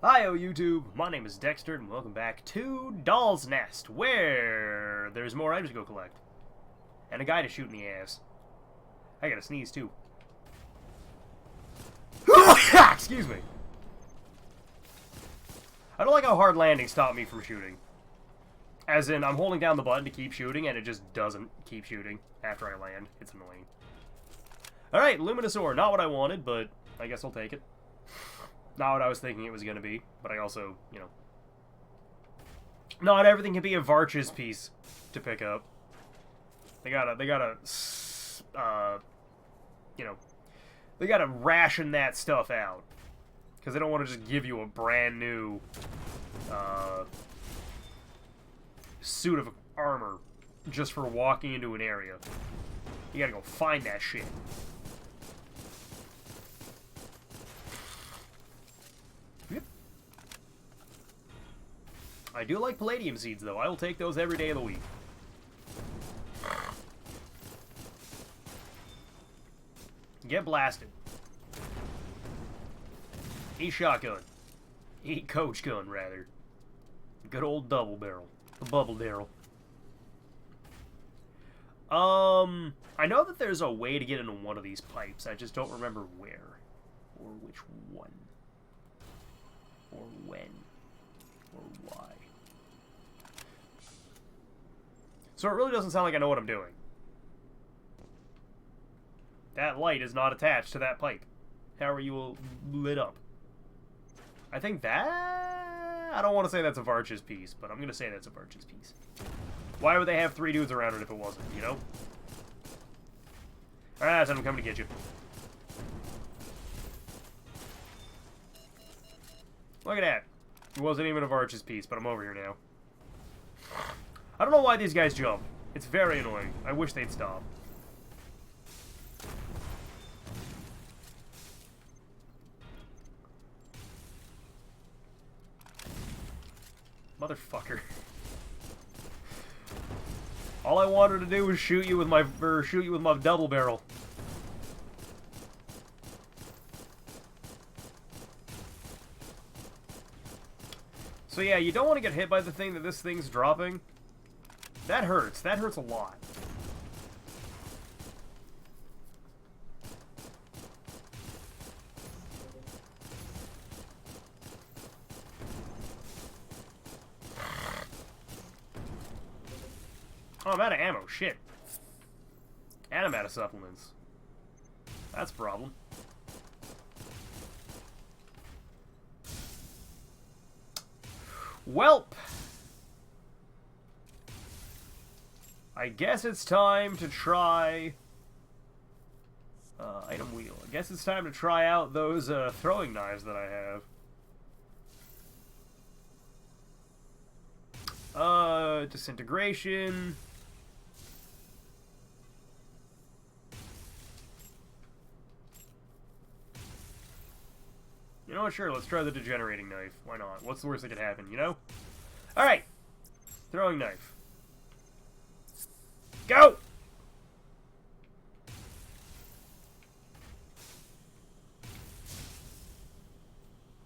Hi-yo YouTube, my name is Dexter, and welcome back to Doll's Nest, where there's more items to go collect. And a guy to shoot in the ass. I gotta sneeze, too. Excuse me. I don't like how hard landing stopped me from shooting. As in, I'm holding down the button to keep shooting, and it just doesn't keep shooting after I land. It's annoying. Alright, Luminosaur, not what I wanted, but I guess I'll take it. Not what I was thinking it was going to be, but I also, you know... Not everything can be a Varch's piece to pick up. They gotta, you know, they gotta ration that stuff out. Because they don't want to just give you a brand new, suit of armor just for walking into an area. You gotta go find that shit. I do like palladium seeds, though. I will take those every day of the week. Get blasted. Eat shotgun. Eat coach gun, rather. Good old double barrel. The bubble barrel. I know that there's a way to get into one of these pipes. I just don't remember where. Or which one. Or when. Or why. So it really doesn't sound like I know what I'm doing. That light is not attached to that pipe. How are you lit up? I think that... I don't want to say that's a Varch's piece, but I'm going to say that's a Varch's piece. Why would they have three dudes around it if it wasn't, you know? Alright, I'm coming to get you. Look at that. It wasn't even a Varch's piece, but I'm over here now. I don't know why these guys jump. It's very annoying. I wish they'd stop. Motherfucker. All I wanted to do was shoot you with my double barrel. So yeah, you don't want to get hit by the thing that this thing's dropping. That hurts. That hurts a lot. Oh, I'm out of ammo. Shit. And I'm out of supplements. That's a problem. Welp. I guess it's time to try... item wheel. I guess it's time to try out those, throwing knives that I have. Disintegration. You know what, sure, let's try the degenerating knife. Why not? What's the worst that could happen, you know? Alright! Throwing knife. Go!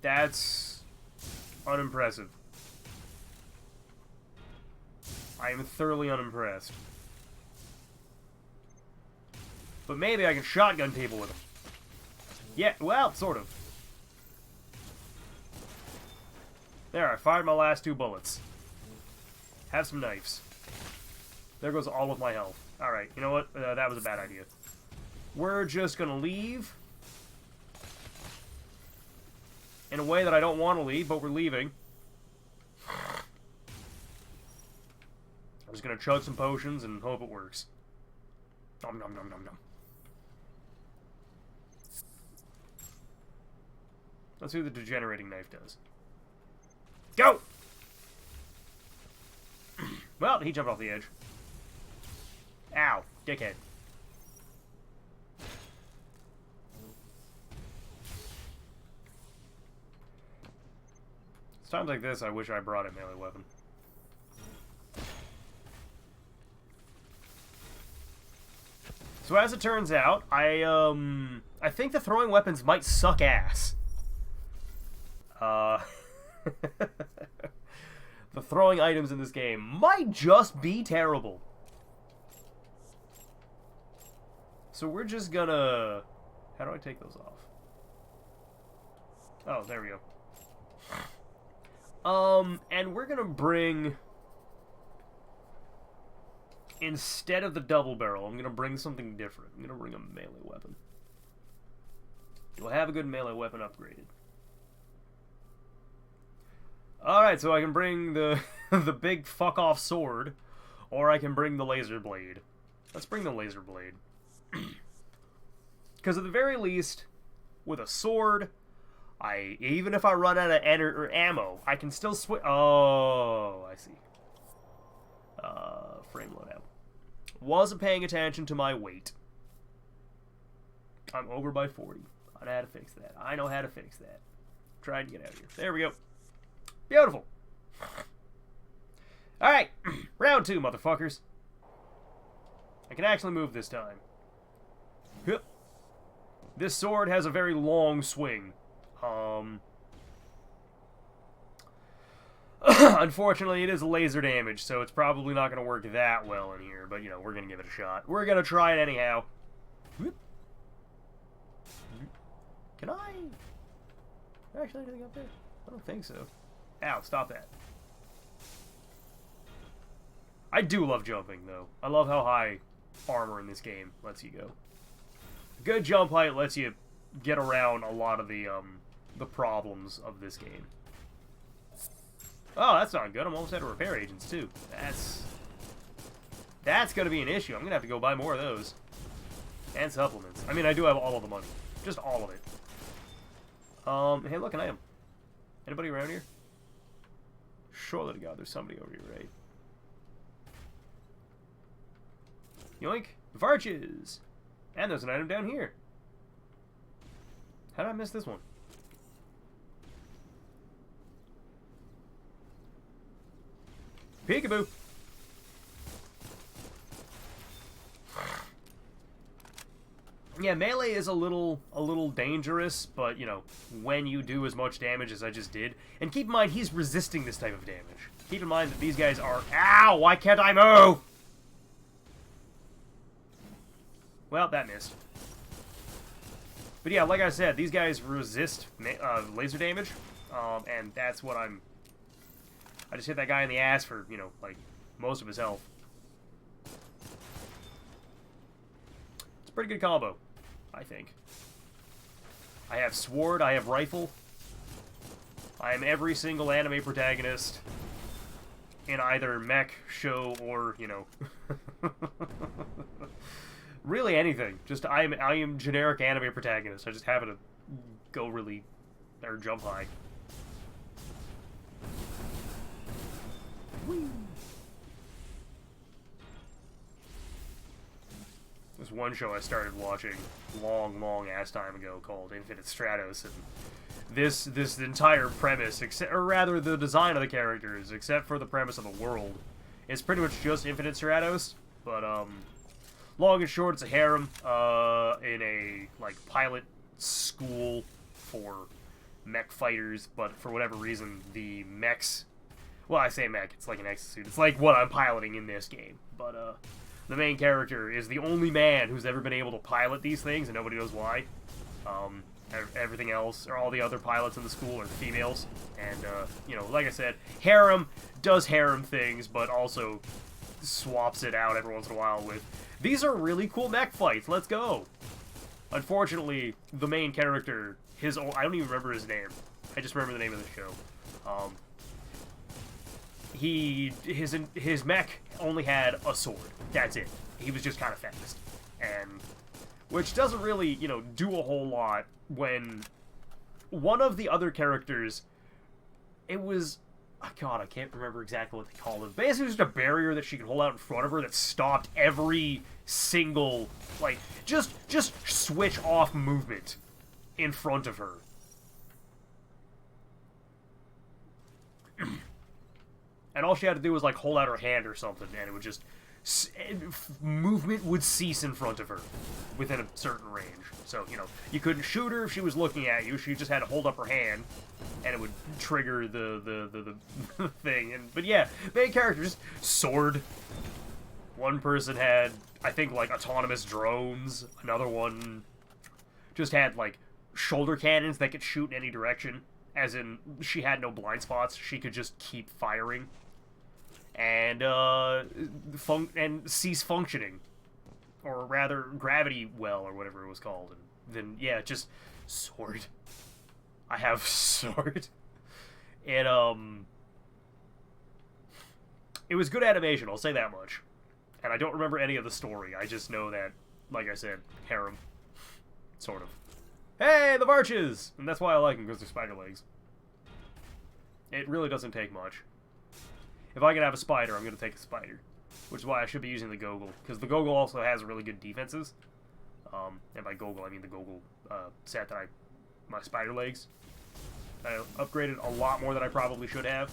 That's unimpressive. I am thoroughly unimpressed. But maybe I can shotgun people with them. Yeah, well, sort of. There, I fired my last 2 bullets. Have some knives. There goes all of my health. Alright, you know what? That was a bad idea. We're just gonna leave. In a way that I don't want to leave, but we're leaving. I'm just gonna chug some potions and hope it works. Nom nom nom nom nom. Let's see what the degenerating knife does. Go! Well, he jumped off the edge. Ow, dickhead. It's times like this I wish I brought a melee weapon. So as it turns out, I think the throwing weapons might suck ass. The throwing items in this game might just be terrible. So we're just gonna... How do I take those off? Oh, there we go. And we're gonna bring... Instead of the double barrel, I'm gonna bring something different. I'm gonna bring a melee weapon. Do I have a good melee weapon upgraded? Alright, so I can bring the the big fuck-off sword, or I can bring the laser blade. Let's bring the laser blade. Because at the very least, with a sword, even if I run out of ammo, I can still switch. Oh, I see. Frame loadout. Wasn't paying attention to my weight. I'm over by 40. I know how to fix that. I know how to fix that. Trying to get out of here. There we go. Beautiful. Alright. Round 2, motherfuckers. I can actually move this time. Yep. This sword has a very long swing. Unfortunately, it is laser damage, so it's probably not going to work that well in here. But, you know, we're going to give it a shot. We're going to try it anyhow. Whoop. Can I actually anything up there? I don't think so. Ow, stop that. I do love jumping, though. I love how high armor in this game lets you go. Good jump height lets you get around a lot of the problems of this game. Oh, that's not good. I'm almost out of repair agents, too. That's going to be an issue. I'm going to have to go buy more of those. And supplements. I mean, I do have all of the money. Just all of it. Hey, look, an item. Anybody around here? Surely to God, there's somebody over here, right? Yoink. Varches! And there's an item down here. How did I miss this one? Peekaboo! Yeah, melee is a little dangerous, but, you know, when you do as much damage as I just did, and keep in mind, he's resisting this type of damage. Keep in mind that these guys are... Ow! Why can't I move? Well, that missed. But yeah, like I said, these guys resist laser damage, and that's what I just hit that guy in the ass for, you know, like, most of his health. It's a pretty good combo, I think. I have sword, I have rifle. I am every single anime protagonist in either mech, show, or, you know... really anything. Just, I am generic anime protagonist. I just happen to go really... or jump high. Whee! There's one show I started watching long ass time ago called Infinite Stratos, and this entire premise, or rather the design of the characters, except for the premise of the world, is pretty much just Infinite Stratos, but long and short, it's a harem in a like pilot school for mech fighters, but for whatever reason the mechs, well, I say mech, it's like an exosuit, it's like what I'm piloting in this game, but the main character is the only man who's ever been able to pilot these things, and nobody knows why. Everything else, or all the other pilots in the school, are females. And, you know, like I said, harem does harem things, but also swaps it out every once in a while with, these are really cool mech fights, let's go! Unfortunately, the main character, I don't even remember his name. I just remember the name of the show. His mech only had a sword. That's it. He was just kind of fast. And, which doesn't really, you know, do a whole lot when one of the other characters, it was, oh God, I can't remember exactly what they called it. Basically, just a barrier that she could hold out in front of her that stopped every single, like, just switch off movement in front of her. And all she had to do was, like, hold out her hand or something, and it would just movement would cease in front of her within a certain range. So, you know, you couldn't shoot her if she was looking at you. She just had to hold up her hand, and it would trigger the thing. But yeah, main character, just sword. One person had, I think, like, autonomous drones. Another one just had, like, shoulder cannons that could shoot in any direction. As in, she had no blind spots. She could just keep firing. And, cease functioning. Or rather, gravity well, or whatever it was called. And then, yeah, just sword. I have sword. And, it was good animation, I'll say that much. And I don't remember any of the story. I just know that, like I said, harem. Sort of. Hey, the Varches! And that's why I like them, because they're spider legs. It really doesn't take much. If I can have a spider, I'm going to take a spider. Which is why I should be using the Gogol. Because the Gogol also has really good defenses. And by Gogol, I mean the Gogol set that my spider legs. I upgraded a lot more than I probably should have.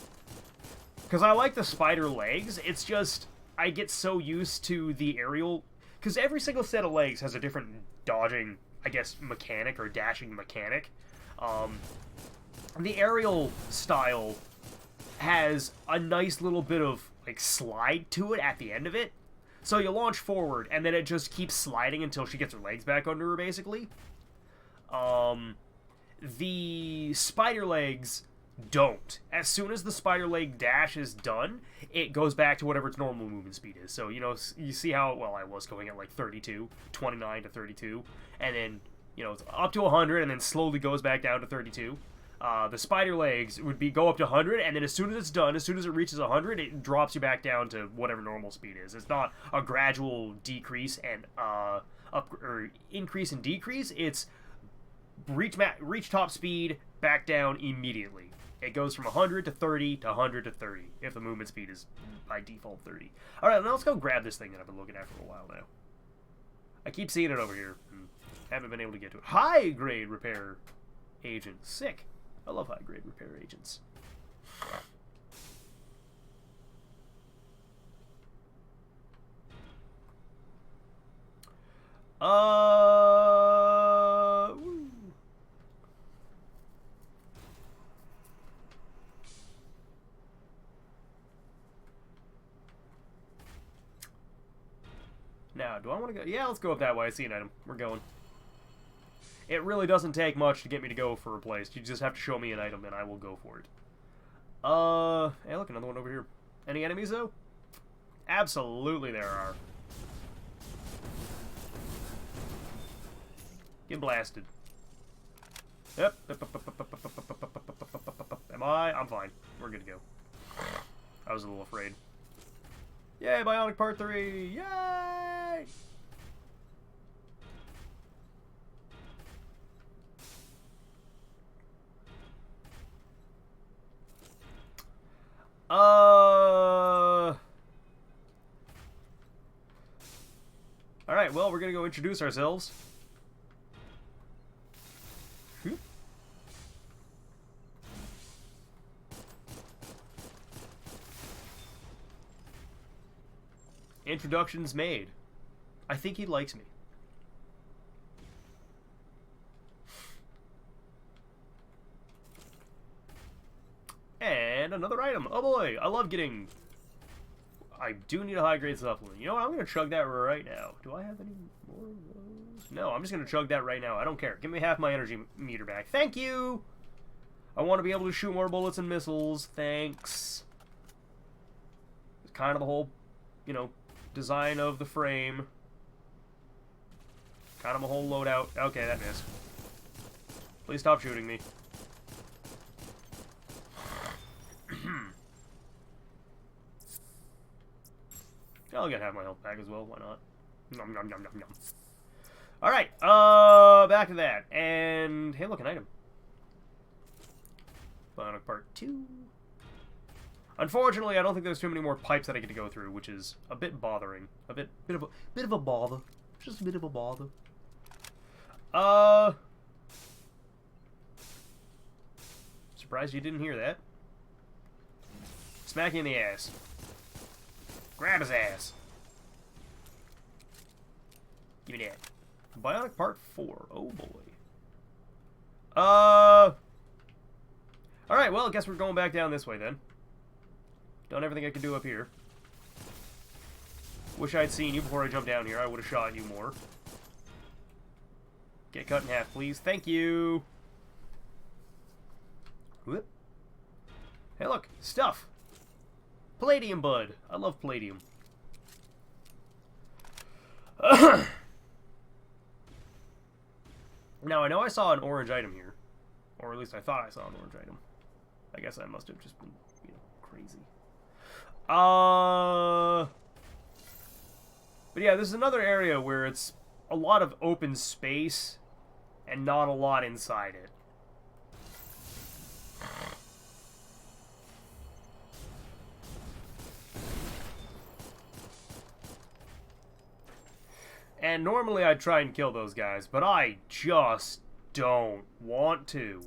Because I like the spider legs, it's just, I get so used to the aerial... Because every single set of legs has a different dodging, I guess, mechanic, or dashing mechanic. The aerial style has a nice little bit of, like, slide to it at the end of it. So you launch forward, and then it just keeps sliding until she gets her legs back under her, basically. The spider legs don't. As soon as the spider leg dash is done, it goes back to whatever its normal movement speed is. So, you know, you see how, well, I was going at, like, 29 to 32, and then, you know, it's up to 100, and then slowly goes back down to 32. The spider legs would go up to 100, and then as soon as it's done, as soon as it reaches 100, it drops you back down to whatever normal speed is. It's not a gradual decrease and or increase and decrease. It's reach top speed, back down immediately. It goes from 100 to 30 to 100 to 30 if the movement speed is by default 30. All right, now let's go grab this thing that I've been looking at for a while now. I keep seeing it over here. Haven't been able to get to it. High grade repair agent. Sick. I love high grade repair agents. Now, do I want to go? Yeah, let's go up that way. I see an item. We're going. It really doesn't take much to get me to go for a place. You just have to show me an item, and I will go for it. Hey, look, another one over here. Any enemies, though? Absolutely there are. Get blasted. Yep. Am I? I'm fine. We're good to go. I was a little afraid. Yay, Bionic Part 3! Yay! Alright, well, we're gonna go introduce ourselves. Introductions made. I think he likes me. And another item. Oh boy, I love getting... I do need a high-grade supplement. You know what? I'm going to chug that right now. Do I have any more of those? No, I'm just going to chug that right now. I don't care. Give me half my energy meter back. Thank you! I want to be able to shoot more bullets and missiles. Thanks. It's kind of the whole, you know, design of the frame. Kind of a whole loadout. Okay, that missed. Please stop shooting me. I'll get half my health back as well. Why not? Nom nom nom nom nom. All right. Back to that. And hey, look, an item. Bionic Part 2. Unfortunately, I don't think there's too many more pipes that I get to go through, which is a bit bothering. A bit of a bother. Just a bit of a bother. Surprised you didn't hear that. Smack you in the ass. Grab his ass. Give me that. Bionic Part 4. Oh, boy. Alright, well, I guess we're going back down this way, then. Done everything I could do up here. Wish I'd seen you before I jumped down here. I would have shot you more. Get cut in half, please. Thank you! Whoop. Hey, look. Stuff! Palladium bud. I love palladium. Now, I know I saw an orange item here. Or at least I thought I saw an orange item. I guess I must have just been, you know, crazy. But yeah, this is another area where it's a lot of open space and not a lot inside it. And normally I'd try and kill those guys, but I just don't want to.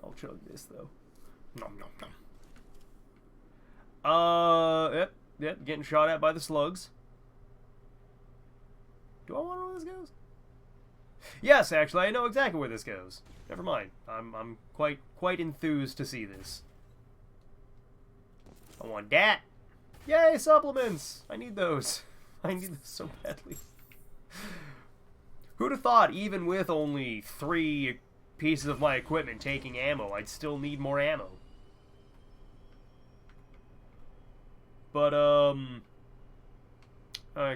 I'll chug this, though. Nom, nom, nom. Yep, getting shot at by the slugs. Do I want to know where this goes? Yes, actually, I know exactly where this goes. Never mind. I'm quite enthused to see this. I want that. Yay, supplements! I need those. I need this so badly. Who'd have thought, even with only 3 pieces of my equipment taking ammo, I'd still need more ammo. But, alright,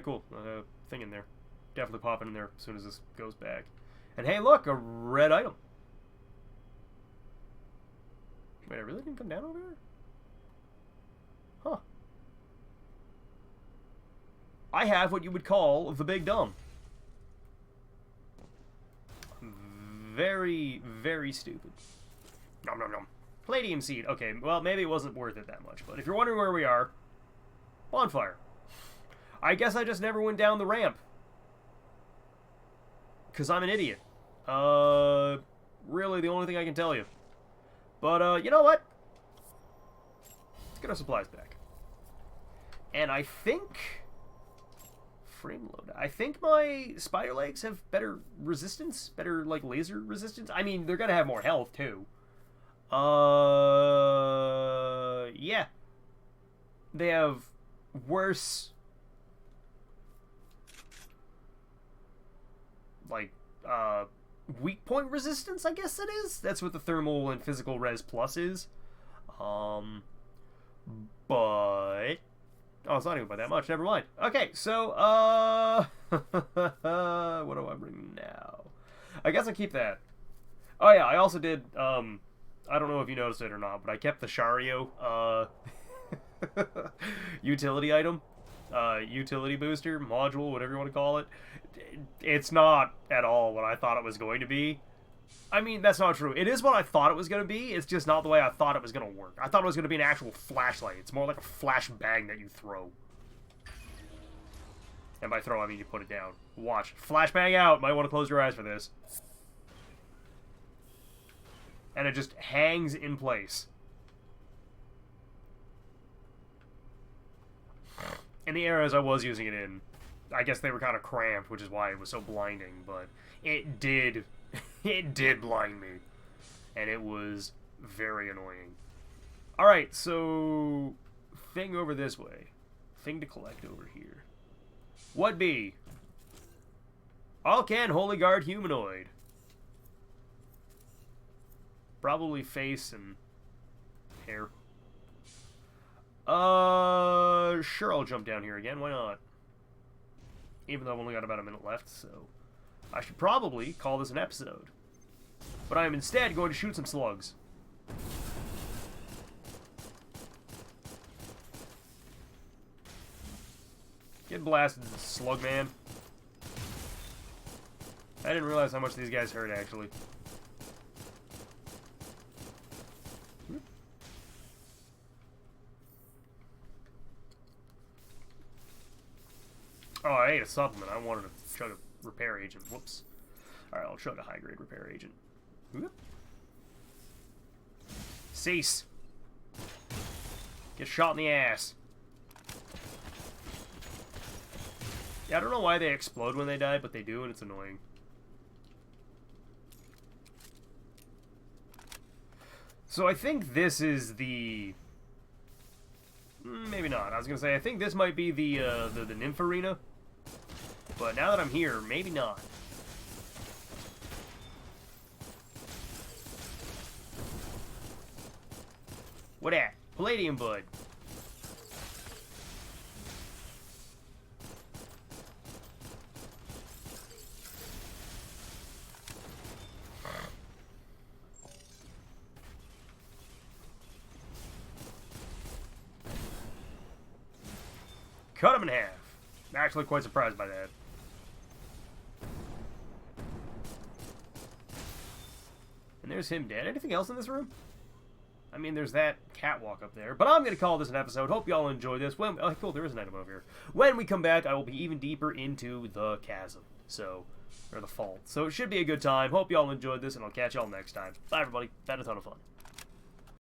cool. Thing in there. Definitely popping in there as soon as this goes back. And hey, look! A red item! Wait, I really didn't come down over here? Huh. I have what you would call the big dumb. Very, very stupid. Nom nom nom. Palladium seed. Okay, well, maybe it wasn't worth it that much. But if you're wondering where we are, bonfire. I guess I just never went down the ramp. Because I'm an idiot. Really the only thing I can tell you. But, you know what? Let's get our supplies back. And I think... frame load. I think my spider legs have better resistance, better like laser resistance. I mean, they're gonna have more health too. Yeah. They have worse, like, weak point resistance, I guess it is. That's what the thermal and physical res plus is. But oh, it's not even by that much. Never mind. Okay, so, what do I bring now? I guess I keep that. Oh, yeah, I also did, I don't know if you noticed it or not, but I kept the Shario, utility item. Utility booster, module, whatever you want to call it. It's not at all what I thought it was going to be. I mean, that's not true. It is what I thought it was going to be. It's just not the way I thought it was going to work. I thought it was going to be an actual flashlight. It's more like a flash bang that you throw. And by throw, I mean you put it down. Watch. Flashbang out. Might want to close your eyes for this. And it just hangs in place. In the areas I was using it in, I guess they were kind of cramped, which is why it was so blinding, but it did... it did blind me. And it was very annoying. Alright, so... thing over this way. Thing to collect over here. What be? Alcan Holy Guard Humanoid. Probably face and hair. Sure, I'll jump down here again. Why not? Even though I've only got about a minute left, so... I should probably call this an episode. But I am instead going to shoot some slugs. Get blasted, slug man. I didn't realize how much these guys hurt, actually. Oh, I ate a supplement. I wanted to chug a repair agent. Whoops. Alright, I'll chug a high-grade repair agent. Whoop. Cease. Get shot in the ass. Yeah, I don't know why they explode when they die, but they do, and it's annoying. So I think this is the... Maybe not. I was going to say, I think this might be the Nymph Arena. But now that I'm here, maybe not. What at? Palladium Bud. Cut him in half. I'm actually quite surprised by that. And there's him dead. Anything else in this room? I mean, there's that catwalk up there. But I'm going to call this an episode. Hope y'all enjoy this. Oh, cool, there is an item over here. When we come back, I will be even deeper into the chasm. So, or the fault. So it should be a good time. Hope y'all enjoyed this, and I'll catch y'all next time. Bye, everybody. Had a ton of fun.